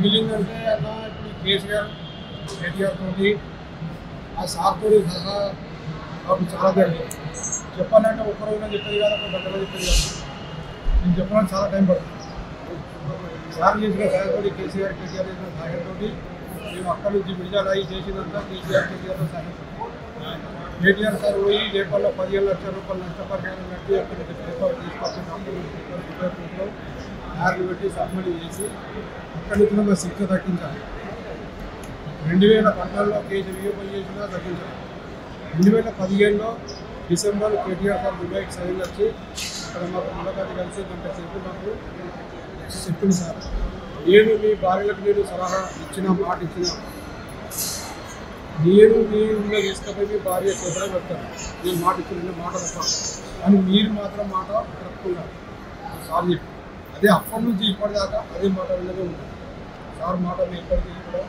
Feeling అంటే అన్న ఇప్పుడు కేసీఆర్ తోటి ఆ సార్తో సహా నాకు చాలా జరిగింది. చెప్పాలంటే ఒక్క రోజున చెప్పేది కాదు, ఒక గంటలో చెప్పేది కాదు. నేను చెప్పడానికి చాలా టైం పడుతుంది. సార్ చేసిన సహాయంతో కేటీఆర్ చేసిన సహాయంతో మేము అక్కడి నుంచి విడుదల అయ్యి చేసినంతా కేటీఆర్తో సహాయం. కేటీఆర్ సార్ పోయి రేపల్లో 15 లక్షల రూపాయలు నష్టపరిహారం కట్టి అక్కడి నుంచి పేపర్ తీసుకొచ్చిన యార్లు పెట్టి సబ్మిట్ చేసి అక్కడి నుంచి ఒక శిక్ష తగ్గించాలి. 2014లో కేజీ వియోగం చేసినా తగ్గించాలి. 2015లో డిసెంబర్ కేటీఆర్ సార్ దుబాయ్కి సైన్ వచ్చి అక్కడ మాకు ములాఖాతి కలిసి గంట సేపు మాకు చెప్పింది సార్, నేను మీ భార్యలకు నేను సలహా ఇచ్చిన మాట ఇచ్చిన, నేను మీ ఊళ్ళో తీసుకపోయి మీ భార్య చేతిలో పెడతాను, నేను మాట ఇచ్చిన మాట తప్ప అని మీరు మాత్రం మాట కలుపుకున్నారు సార్ చెప్పి. అదే అప్పటి నుంచి ఇప్పటిదాకా అదే మాట విన్నదే ఉంటుంది. సార్ మాట ఇప్పటికీ కూడా